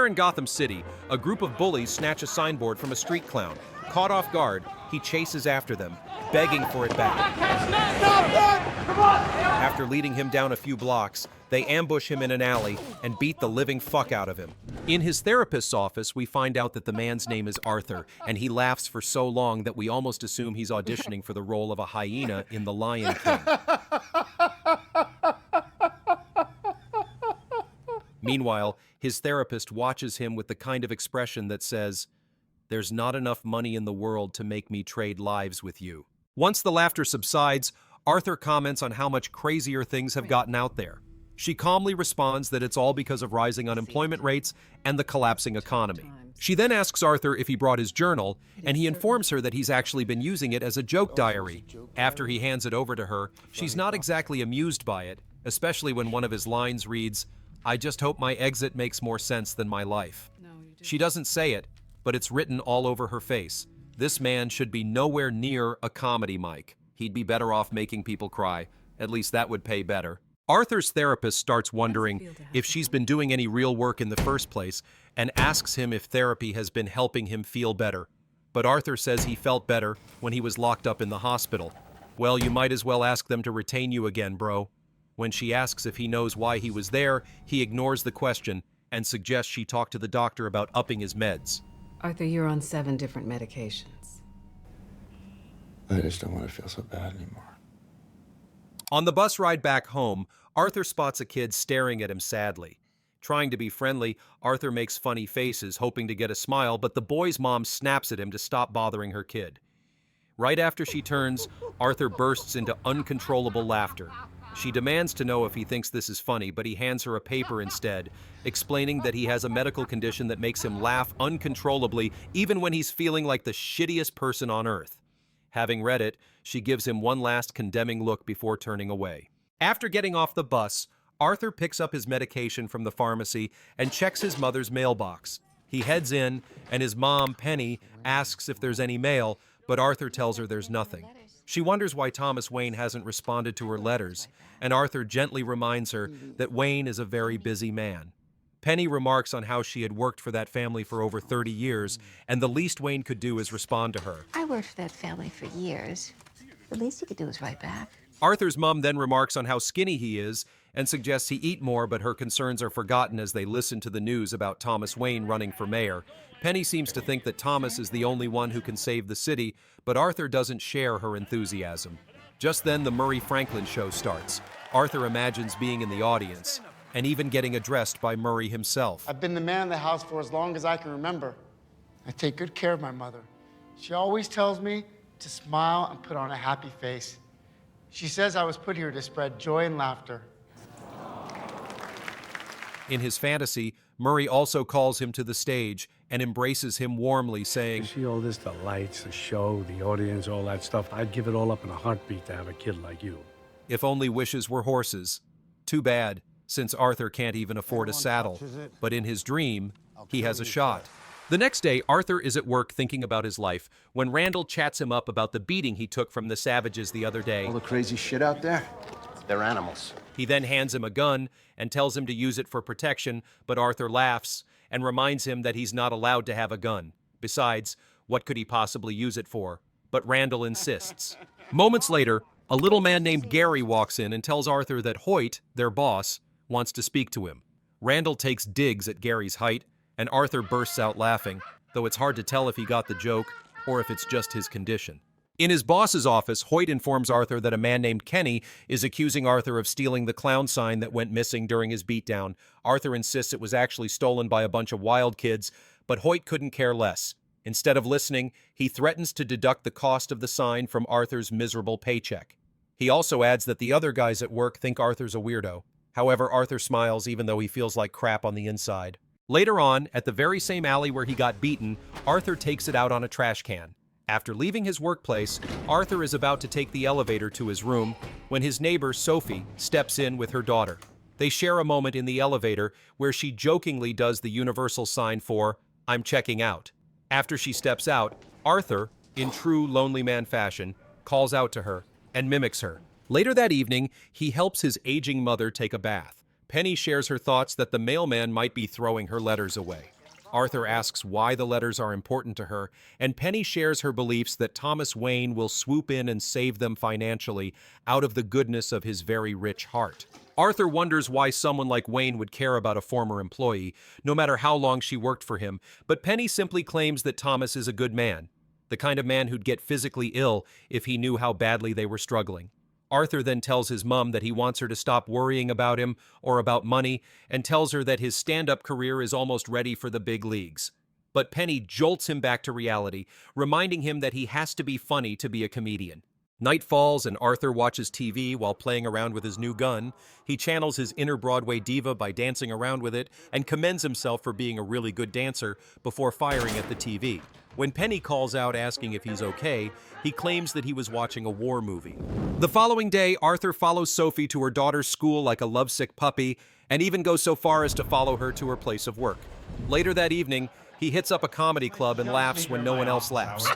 Somewhere in Gotham City, a group of bullies snatch a signboard from a street clown. Caught off guard, he chases after them, begging for it back. After leading him down a few blocks, they ambush him in an alley and beat the living fuck out of him. In his therapist's office, we find out that the man's name is Arthur, and he laughs for so long that we almost assume he's auditioning for the role of a hyena in The Lion King. Meanwhile, his therapist watches him with the kind of expression that says, "There's not enough money in the world to make me trade lives with you." Once the laughter subsides, Arthur comments on how much crazier things have gotten out there. She calmly responds that it's all because of rising unemployment rates and the collapsing economy. She then asks Arthur if he brought his journal, and he informs her that he's actually been using it as a joke diary. After he hands it over to her, she's not exactly amused by it, especially when one of his lines reads, "I just hope my exit makes more sense than my life." She doesn't say it, but it's written all over her face. This man should be nowhere near a comedy mic. He'd be better off making people cry. At least that would pay better. Arthur's therapist starts wondering if she's been doing any real work in the first place and asks him if therapy has been helping him feel better. But Arthur says he felt better when he was locked up in the hospital. Well, you might as well ask them to retain you again, bro. When she asks if he knows why he was there, he ignores the question and suggests she talk to the doctor about upping his meds. Arthur, you're on 7 different medications. I just don't want to feel so bad anymore. On the bus ride back home, Arthur spots a kid staring at him sadly. Trying to be friendly, Arthur makes funny faces, hoping to get a smile, but the boy's mom snaps at him to stop bothering her kid. Right after she turns, Arthur bursts into uncontrollable laughter. She demands to know if he thinks this is funny, but he hands her a paper instead, explaining that he has a medical condition that makes him laugh uncontrollably, even when he's feeling like the shittiest person on earth. Having read it, she gives him one last condemning look before turning away. After getting off the bus, Arthur picks up his medication from the pharmacy and checks his mother's mailbox. He heads in, and his mom, Penny, asks if there's any mail, but Arthur tells her there's nothing. She wonders why Thomas Wayne hasn't responded to her letters, and Arthur gently reminds her that Wayne is a very busy man. Penny remarks on how she had worked for that family for over 30 years, and the least Wayne could do is respond to her. I worked for that family for years. The least he could do is write back. Arthur's mom then remarks on how skinny he is and suggests he eat more, but her concerns are forgotten as they listen to the news about Thomas Wayne running for mayor. Penny seems to think that Thomas is the only one who can save the city, but Arthur doesn't share her enthusiasm. Just then, the Murray Franklin show starts. Arthur imagines being in the audience, and even getting addressed by Murray himself. I've been the man of the house for as long as I can remember. I take good care of my mother. She always tells me to smile and put on a happy face. She says I was put here to spread joy and laughter. In his fantasy, Murray also calls him to the stage and embraces him warmly, saying, "You see all this, the lights, the show, the audience, all that stuff. I'd give it all up in a heartbeat to have a kid like you." If only wishes were horses. Too bad, since Arthur can't even afford a saddle. But in his dream, he has a shot. The next day, Arthur is at work thinking about his life when Randall chats him up about the beating he took from the savages the other day. All the crazy shit out there, they're animals. He then hands him a gun and tells him to use it for protection, but Arthur laughs and reminds him that he's not allowed to have a gun. Besides, what could he possibly use it for? But Randall insists. Moments later, a little man named Gary walks in and tells Arthur that Hoyt, their boss, wants to speak to him. Randall takes digs at Gary's height, and Arthur bursts out laughing, though it's hard to tell if he got the joke or if it's just his condition. In his boss's office, Hoyt informs Arthur that a man named Kenny is accusing Arthur of stealing the clown sign that went missing during his beatdown. Arthur insists it was actually stolen by a bunch of wild kids, but Hoyt couldn't care less. Instead of listening, he threatens to deduct the cost of the sign from Arthur's miserable paycheck. He also adds that the other guys at work think Arthur's a weirdo. However, Arthur smiles even though he feels like crap on the inside. Later on, at the very same alley where he got beaten, Arthur takes it out on a trash can. After leaving his workplace, Arthur is about to take the elevator to his room when his neighbor, Sophie, steps in with her daughter. They share a moment in the elevator where she jokingly does the universal sign for, "I'm checking out." After she steps out, Arthur, in true lonely man fashion, calls out to her and mimics her. Later that evening, he helps his aging mother take a bath. Penny shares her thoughts that the mailman might be throwing her letters away. Arthur asks why the letters are important to her, and Penny shares her beliefs that Thomas Wayne will swoop in and save them financially out of the goodness of his very rich heart. Arthur wonders why someone like Wayne would care about a former employee, no matter how long she worked for him, but Penny simply claims that Thomas is a good man, the kind of man who'd get physically ill if he knew how badly they were struggling. Arthur then tells his mom that he wants her to stop worrying about him or about money, and tells her that his stand-up career is almost ready for the big leagues. But Penny jolts him back to reality, reminding him that he has to be funny to be a comedian. Night falls and Arthur watches TV while playing around with his new gun. He channels his inner Broadway diva by dancing around with it and commends himself for being a really good dancer before firing at the TV. When Penny calls out asking if he's okay, he claims that he was watching a war movie. The following day, Arthur follows Sophie to her daughter's school like a lovesick puppy, and even goes so far as to follow her to her place of work. Later that evening, he hits up a comedy club and laughs when no one else laughs.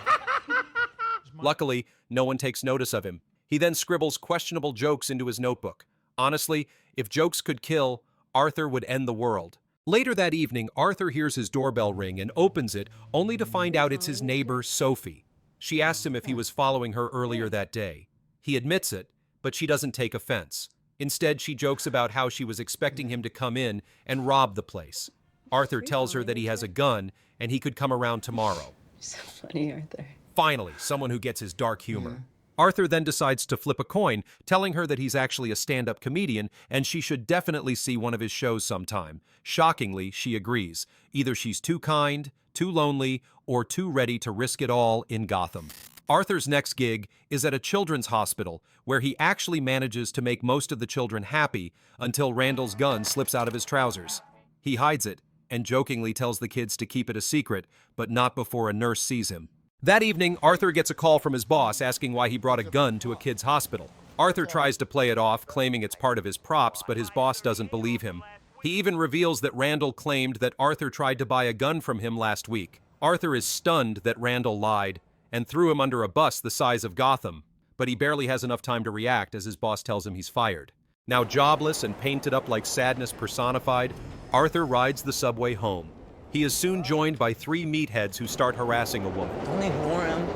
Luckily, no one takes notice of him. He then scribbles questionable jokes into his notebook. Honestly, if jokes could kill, Arthur would end the world. Later that evening, Arthur hears his doorbell ring and opens it, only to find out it's his neighbor, Sophie. She asks him if he was following her earlier that day. He admits it, but she doesn't take offense. Instead, she jokes about how she was expecting him to come in and rob the place. Arthur tells her that he has a gun and he could come around tomorrow. So funny, Arthur. Finally, someone who gets his dark humor. Arthur then decides to flip a coin, telling her that he's actually a stand-up comedian and she should definitely see one of his shows sometime. Shockingly, she agrees. Either she's too kind, too lonely, or too ready to risk it all in Gotham. Arthur's next gig is at a children's hospital, where he actually manages to make most of the children happy until Randall's gun slips out of his trousers. He hides it and jokingly tells the kids to keep it a secret, but not before a nurse sees him. That evening, Arthur gets a call from his boss asking why he brought a gun to a kid's hospital. Arthur tries to play it off, claiming it's part of his props, but his boss doesn't believe him. He even reveals that Randall claimed that Arthur tried to buy a gun from him last week. Arthur is stunned that Randall lied and threw him under a bus the size of Gotham, but he barely has enough time to react as his boss tells him he's fired. Now jobless and painted up like sadness personified, Arthur rides the subway home. He is soon joined by 3 meatheads who start harassing a woman. Don't ignore him.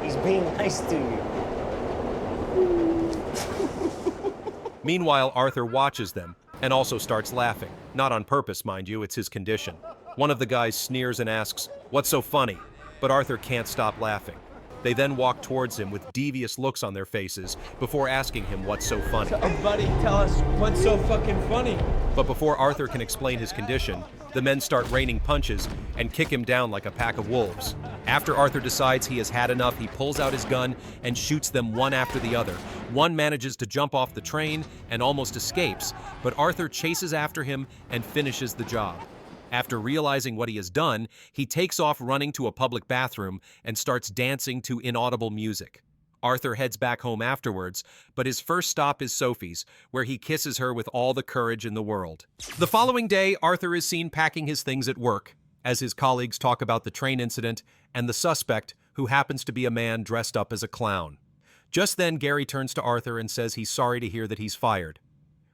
He's being nice to you. Meanwhile, Arthur watches them and also starts laughing. Not on purpose, mind you, it's his condition. One of the guys sneers and asks, "What's so funny?" But Arthur can't stop laughing. They then walk towards him with devious looks on their faces before asking him what's so funny. Buddy, tell us what's so fucking funny. But before Arthur can explain his condition, the men start raining punches and kick him down like a pack of wolves. After Arthur decides he has had enough, he pulls out his gun and shoots them one after the other. One manages to jump off the train and almost escapes, but Arthur chases after him and finishes the job. After realizing what he has done, he takes off running to a public bathroom and starts dancing to inaudible music. Arthur heads back home afterwards, but his first stop is Sophie's, where he kisses her with all the courage in the world. The following day, Arthur is seen packing his things at work, as his colleagues talk about the train incident and the suspect, who happens to be a man dressed up as a clown. Just then, Gary turns to Arthur and says he's sorry to hear that he's fired.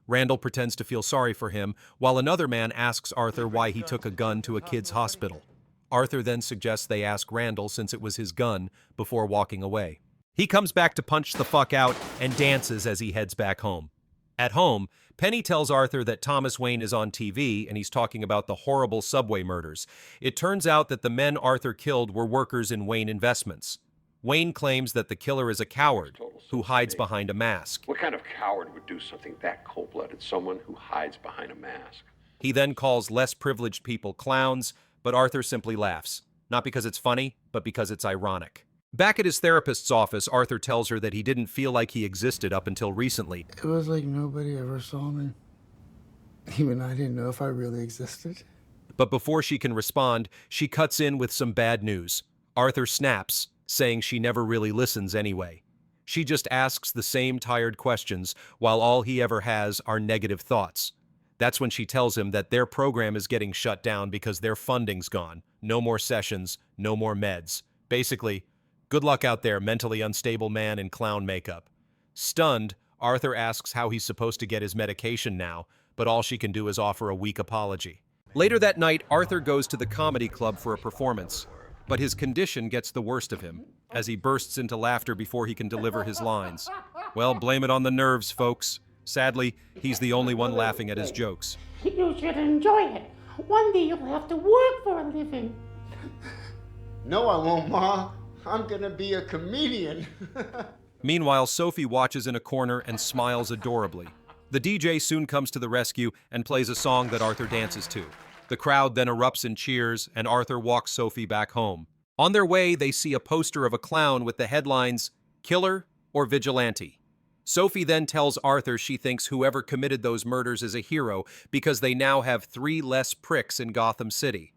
Randall pretends to feel sorry for him, while another man asks Arthur why he took a gun to a kid's hospital. Arthur then suggests they ask Randall since it was his gun, before walking away. He comes back to punch the fuck out and dances as he heads back home. At home, Penny tells Arthur that Thomas Wayne is on TV and he's talking about the horrible subway murders. It turns out that the men Arthur killed were workers in Wayne Investments. Wayne claims that the killer is a coward who hides behind a mask. What kind of coward would do something that cold-blooded? Someone who hides behind a mask. He then calls less privileged people clowns, but Arthur simply laughs. Not because it's funny, but because it's ironic. Back at his therapist's office, Arthur tells her that he didn't feel like he existed up until recently. It was like nobody ever saw me. Even I didn't know if I really existed. But before she can respond, she cuts in with some bad news. Arthur snaps, saying she never really listens anyway. She just asks the same tired questions, while all he ever has are negative thoughts. That's when she tells him that their program is getting shut down because their funding's gone. No more sessions, no more meds. Basically, good luck out there, mentally unstable man in clown makeup. Stunned, Arthur asks how he's supposed to get his medication now, but all she can do is offer a weak apology. Later that night, Arthur goes to the comedy club for a performance, but his condition gets the worst of him as he bursts into laughter before he can deliver his lines. Well, blame it on the nerves, folks. Sadly, he's the only one laughing at his jokes. You should enjoy it. One day you'll have to work for a living. No, I won't, Ma. I'm gonna be a comedian. Meanwhile, Sophie watches in a corner and smiles adorably. The DJ soon comes to the rescue and plays a song that Arthur dances to. The crowd then erupts in cheers, and Arthur walks Sophie back home. On their way, they see a poster of a clown with the headlines, "Killer or Vigilante." Sophie then tells Arthur she thinks whoever committed those murders is a hero because they now have 3 less pricks in Gotham City.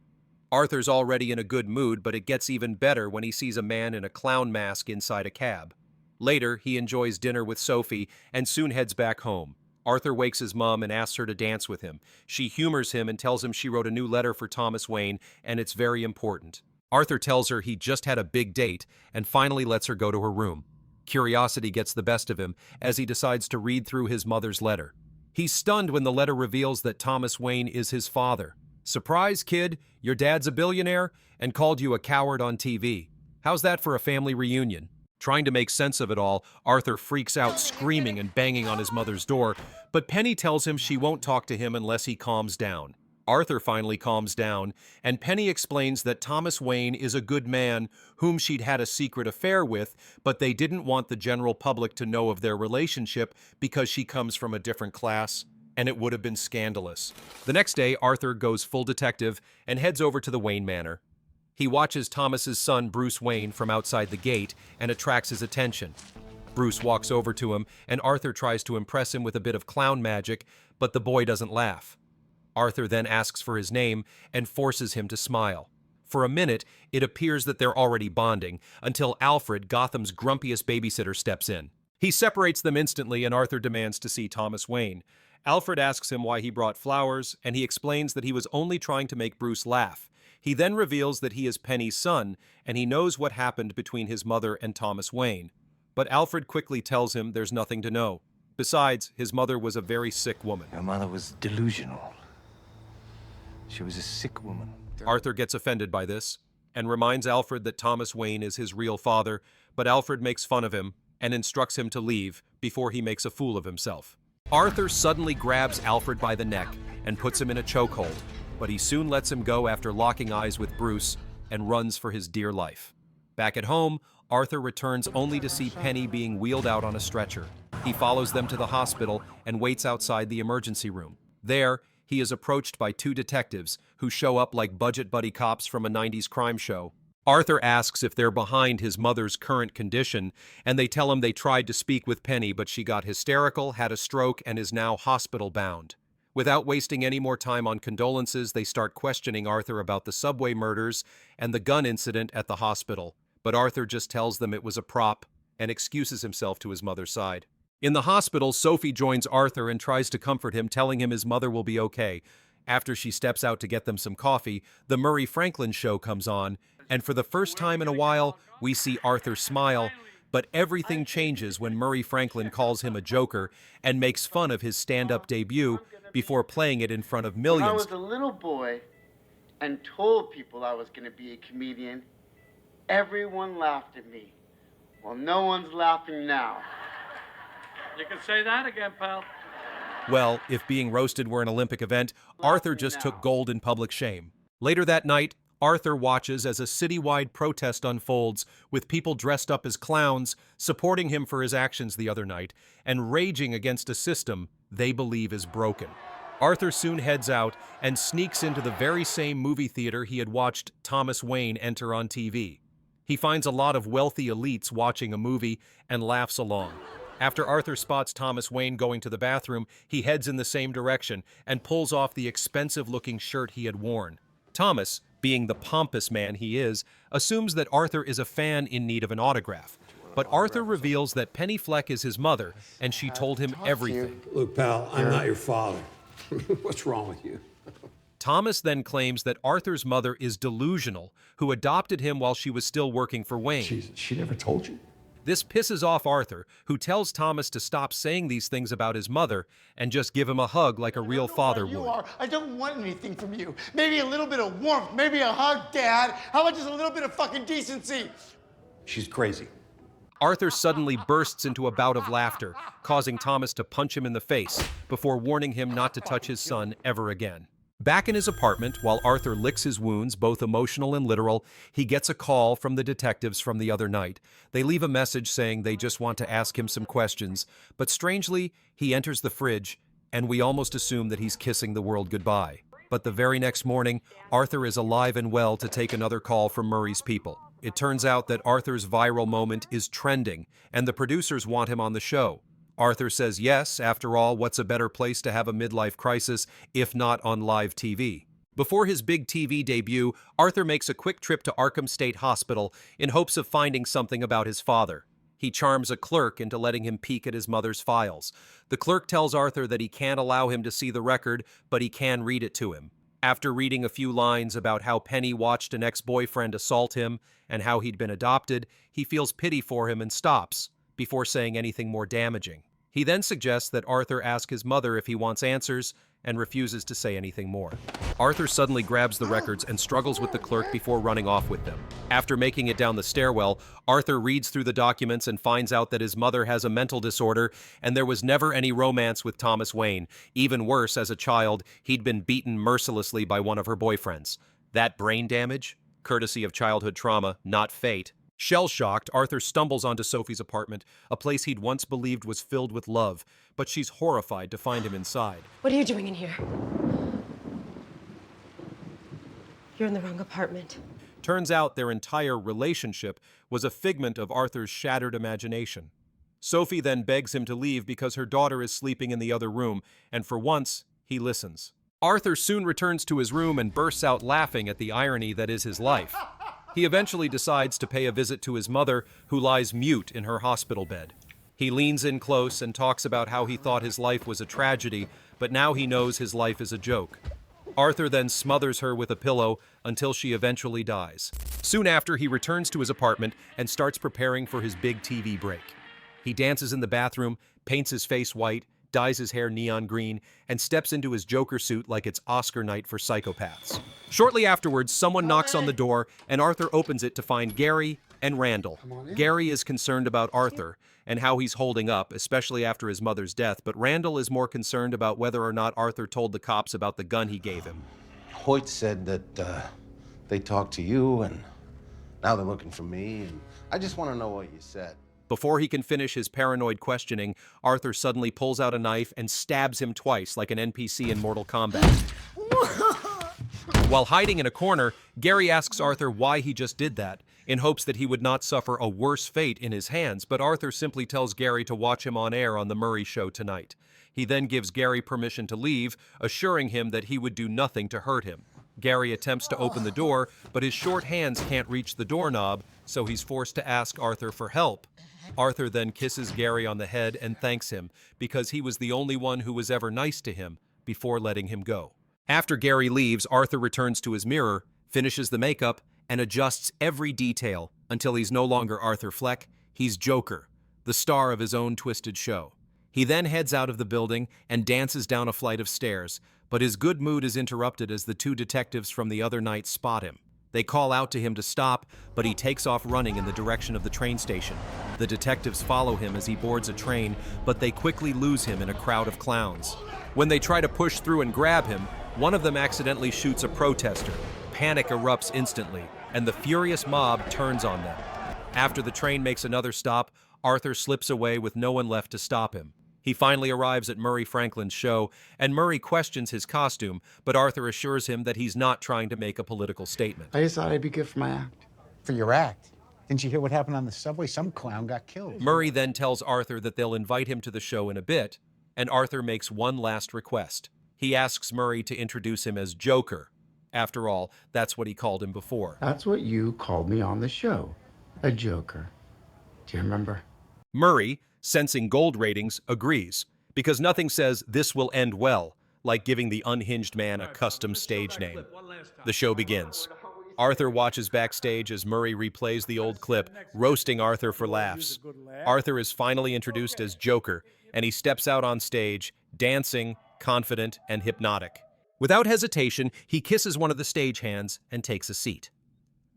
Arthur's already in a good mood, but it gets even better when he sees a man in a clown mask inside a cab. Later, he enjoys dinner with Sophie and soon heads back home. Arthur wakes his mom and asks her to dance with him. She humors him and tells him she wrote a new letter for Thomas Wayne and it's very important. Arthur tells her he just had a big date and finally lets her go to her room. Curiosity gets the best of him as he decides to read through his mother's letter. He's stunned when the letter reveals that Thomas Wayne is his father. "Surprise, kid, your dad's a billionaire and called you a coward on TV. How's that for a family reunion?" Trying to make sense of it all, Arthur freaks out, screaming and banging on his mother's door, but Penny tells him she won't talk to him unless he calms down. Arthur finally calms down, and Penny explains that Thomas Wayne is a good man whom she'd had a secret affair with, but they didn't want the general public to know of their relationship because she comes from a different class, and it would have been scandalous. The next day, Arthur goes full detective and heads over to the Wayne Manor. He watches Thomas's son, Bruce Wayne, from outside the gate and attracts his attention. Bruce walks over to him, and Arthur tries to impress him with a bit of clown magic, but the boy doesn't laugh. Arthur then asks for his name and forces him to smile. For a minute, it appears that they're already bonding, until Alfred, Gotham's grumpiest babysitter, steps in. He separates them instantly, and Arthur demands to see Thomas Wayne. Alfred asks him why he brought flowers, and he explains that he was only trying to make Bruce laugh. He then reveals that he is Penny's son, and he knows what happened between his mother and Thomas Wayne. But Alfred quickly tells him there's nothing to know. Besides, his mother was a very sick woman. Your mother was delusional. She was a sick woman. Arthur gets offended by this, and reminds Alfred that Thomas Wayne is his real father, but Alfred makes fun of him and instructs him to leave before he makes a fool of himself. Arthur suddenly grabs Alfred by the neck and puts him in a chokehold, but he soon lets him go after locking eyes with Bruce and runs for his dear life. Back at home, Arthur returns only to see Penny being wheeled out on a stretcher. He follows them to the hospital and waits outside the emergency room. There, he is approached by 2 detectives who show up like budget buddy cops from a 90s crime show. Arthur asks if they're behind his mother's current condition, and they tell him they tried to speak with Penny, but she got hysterical, had a stroke, and is now hospital-bound. Without wasting any more time on condolences, they start questioning Arthur about the subway murders and the gun incident at the hospital. But Arthur just tells them it was a prop and excuses himself to his mother's side. In the hospital, Sophie joins Arthur and tries to comfort him, telling him his mother will be okay. After she steps out to get them some coffee, the Murray Franklin show comes on, and for the first time in a while, we see Arthur smile, but everything changes when Murray Franklin calls him a joker and makes fun of his stand-up debut before playing it in front of millions. When I was a little boy and told people I was going to be a comedian, everyone laughed at me. Well, no one's laughing now. You can say that again, pal. Well, if being roasted were an Olympic event, Arthur just took gold in public shame. Later that night, Arthur watches as a citywide protest unfolds, with people dressed up as clowns, supporting him for his actions the other night, and raging against a system they believe is broken. Arthur soon heads out and sneaks into the very same movie theater he had watched Thomas Wayne enter on TV. He finds a lot of wealthy elites watching a movie and laughs along. After Arthur spots Thomas Wayne going to the bathroom, he heads in the same direction and pulls off the expensive-looking shirt he had worn. Thomas, being the pompous man he is, assumes that Arthur is a fan in need of an autograph. But Arthur reveals that Penny Fleck is his mother, and she told him everything. Look, pal, I'm not your father. What's wrong with you? Thomas then claims that Arthur's mother is delusional, who adopted him while she was still working for Wayne. She never told you? This pisses off Arthur, who tells Thomas to stop saying these things about his mother and just give him a hug like a real father would. I don't want anything from you. Maybe a little bit of warmth, maybe a hug, Dad. How about just a little bit of fucking decency? She's crazy. Arthur suddenly bursts into a bout of laughter, causing Thomas to punch him in the face before warning him not to touch his son ever again. Back in his apartment, while Arthur licks his wounds, both emotional and literal, he gets a call from the detectives from the other night. They leave a message saying they just want to ask him some questions, but strangely, he enters the fridge, and we almost assume that he's kissing the world goodbye. But the very next morning, Arthur is alive and well to take another call from Murray's people. It turns out that Arthur's viral moment is trending, and the producers want him on the show. Arthur says yes, after all, what's a better place to have a midlife crisis if not on live TV? Before his big TV debut, Arthur makes a quick trip to Arkham State Hospital in hopes of finding something about his father. He charms a clerk into letting him peek at his mother's files. The clerk tells Arthur that he can't allow him to see the record, but he can read it to him. After reading a few lines about how Penny watched an ex-boyfriend assault him and how he'd been adopted, he feels pity for him and stops, before saying anything more damaging. He then suggests that Arthur ask his mother if he wants answers and refuses to say anything more. Arthur suddenly grabs the records and struggles with the clerk before running off with them. After making it down the stairwell, Arthur reads through the documents and finds out that his mother has a mental disorder and there was never any romance with Thomas Wayne. Even worse, as a child, he'd been beaten mercilessly by one of her boyfriends. That brain damage? Courtesy of childhood trauma, not fate. Shell-shocked, Arthur stumbles onto Sophie's apartment, a place he'd once believed was filled with love, but she's horrified to find him inside. What are you doing in here? You're in the wrong apartment. Turns out their entire relationship was a figment of Arthur's shattered imagination. Sophie then begs him to leave because her daughter is sleeping in the other room, and for once, he listens. Arthur soon returns to his room and bursts out laughing at the irony that is his life. He eventually decides to pay a visit to his mother, who lies mute in her hospital bed. He leans in close and talks about how he thought his life was a tragedy, but now he knows his life is a joke. Arthur then smothers her with a pillow until she eventually dies. Soon after, he returns to his apartment and starts preparing for his big TV break. He dances in the bathroom, paints his face white, dyes his hair neon green, and steps into his Joker suit like it's Oscar night for psychopaths. Shortly afterwards, someone knocks on the door, and Arthur opens it to find Gary and Randall. Gary is concerned about Arthur and how he's holding up, especially after his mother's death, but Randall is more concerned about whether or not Arthur told the cops about the gun he gave him. Hoyt said that they talked to you, and now they're looking for me, and I just want to know what you said. Before he can finish his paranoid questioning, Arthur suddenly pulls out a knife and stabs him twice like an NPC in Mortal Kombat. While hiding in a corner, Gary asks Arthur why he just did that, in hopes that he would not suffer a worse fate in his hands, but Arthur simply tells Gary to watch him on air on The Murray Show tonight. He then gives Gary permission to leave, assuring him that he would do nothing to hurt him. Gary attempts to open the door, but his short hands can't reach the doorknob, so he's forced to ask Arthur for help. Arthur then kisses Gary on the head and thanks him, because he was the only one who was ever nice to him, before letting him go. After Gary leaves, Arthur returns to his mirror, finishes the makeup, and adjusts every detail until he's no longer Arthur Fleck, he's Joker, the star of his own twisted show. He then heads out of the building and dances down a flight of stairs, but his good mood is interrupted as the two detectives from the other night spot him. They call out to him to stop, but he takes off running in the direction of the train station. The detectives follow him as he boards a train, but they quickly lose him in a crowd of clowns. When they try to push through and grab him, one of them accidentally shoots a protester. Panic erupts instantly, and the furious mob turns on them. After the train makes another stop, Arthur slips away with no one left to stop him. He finally arrives at Murray Franklin's show, and Murray questions his costume, but Arthur assures him that he's not trying to make a political statement. I just thought I'd be good for my act. For your act? Didn't you hear what happened on the subway? Some clown got killed. Murray then tells Arthur that they'll invite him to the show in a bit, and Arthur makes one last request. He asks Murray to introduce him as Joker. After all, that's what he called him before. That's what you called me on the show. A joker. Do you remember? Murray, sensing gold ratings, agrees, because nothing says this will end well, like giving the unhinged man a custom stage name. The show begins. Arthur watches backstage as Murray replays the old clip, roasting Arthur for laughs. Arthur is finally introduced as Joker, and he steps out on stage, dancing, confident, and hypnotic. Without hesitation, he kisses one of the stagehands and takes a seat.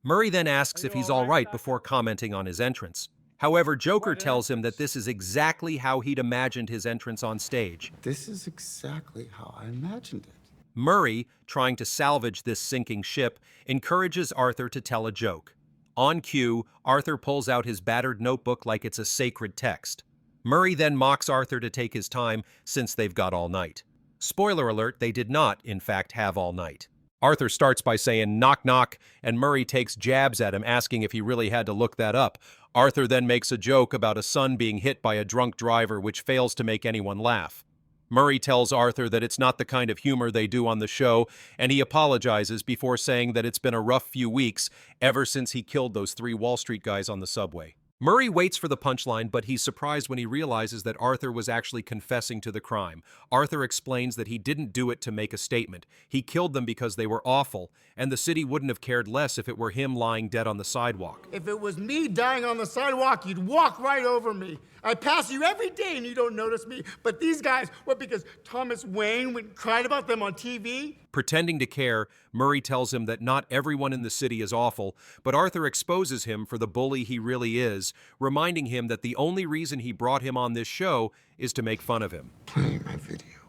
Murray then asks if he's all right before commenting on his entrance. However, Joker tells him that this is exactly how he'd imagined his entrance on stage. This is exactly how I imagined it. Murray, trying to salvage this sinking ship, encourages Arthur to tell a joke. On cue, Arthur pulls out his battered notebook like it's a sacred text. Murray then mocks Arthur to take his time since they've got all night. Spoiler alert, they did not, in fact, have all night. Arthur starts by saying, "Knock, knock," and Murray takes jabs at him, asking if he really had to look that up. Arthur then makes a joke about a son being hit by a drunk driver, which fails to make anyone laugh. Murray tells Arthur that it's not the kind of humor they do on the show, and he apologizes before saying that it's been a rough few weeks ever since he killed those 3 Wall Street guys on the subway. Murray waits for the punchline, but he's surprised when he realizes that Arthur was actually confessing to the crime. Arthur explains that he didn't do it to make a statement. He killed them because they were awful, and the city wouldn't have cared less if it were him lying dead on the sidewalk. If it was me dying on the sidewalk, you'd walk right over me. I pass you every day and you don't notice me. But these guys, what, because Thomas Wayne cried about them on TV? Pretending to care, Murray tells him that not everyone in the city is awful, but Arthur exposes him for the bully he really is, reminding him that the only reason he brought him on this show is to make fun of him. Playing my video.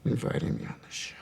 Inviting me on the show.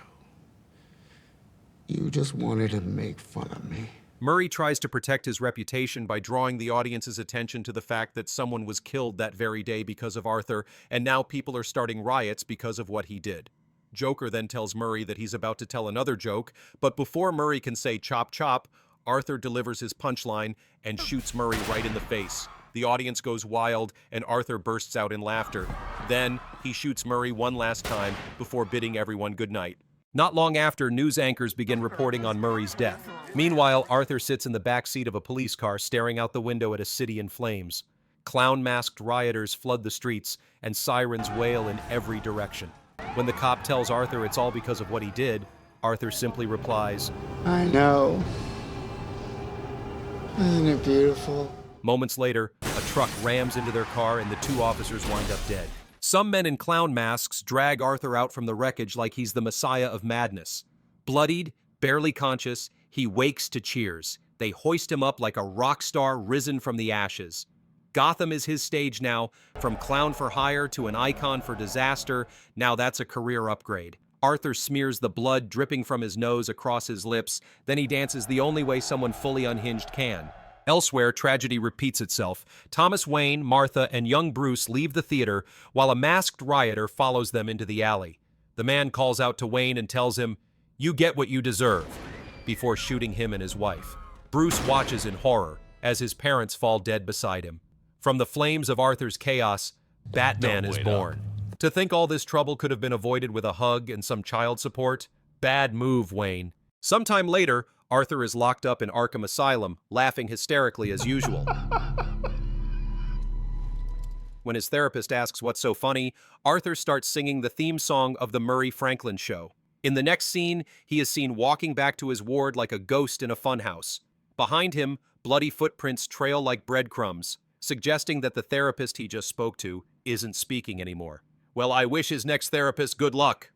You just wanted to make fun of me. Murray tries to protect his reputation by drawing the audience's attention to the fact that someone was killed that very day because of Arthur, and now people are starting riots because of what he did. Joker then tells Murray that he's about to tell another joke, but before Murray can say chop chop, Arthur delivers his punchline and shoots Murray right in the face. The audience goes wild, and Arthur bursts out in laughter. Then, he shoots Murray one last time before bidding everyone goodnight. Not long after, news anchors begin reporting on Murray's death. Meanwhile, Arthur sits in the back seat of a police car staring out the window at a city in flames. Clown-masked rioters flood the streets, and sirens wail in every direction. When the cop tells Arthur it's all because of what he did, Arthur simply replies, I know. Isn't it beautiful? Moments later, a truck rams into their car and the 2 officers wind up dead. Some men in clown masks drag Arthur out from the wreckage like he's the messiah of madness. Bloodied, barely conscious, he wakes to cheers. They hoist him up like a rock star risen from the ashes. Gotham is his stage now, from clown for hire to an icon for disaster. Now that's a career upgrade. Arthur smears the blood dripping from his nose across his lips, then he dances the only way someone fully unhinged can. Elsewhere, tragedy repeats itself. Thomas Wayne, Martha, and young Bruce leave the theater while a masked rioter follows them into the alley. The man calls out to Wayne and tells him, "You get what you deserve," before shooting him and his wife. Bruce watches in horror as his parents fall dead beside him. From the flames of Arthur's chaos, Batman is born. To think all this trouble could have been avoided with a hug and some child support? Bad move, Wayne. Sometime later, Arthur is locked up in Arkham Asylum, laughing hysterically as usual. When his therapist asks what's so funny, Arthur starts singing the theme song of the Murray Franklin Show. In the next scene, he is seen walking back to his ward like a ghost in a funhouse. Behind him, bloody footprints trail like breadcrumbs, suggesting that the therapist he just spoke to isn't speaking anymore. Well, I wish his next therapist good luck.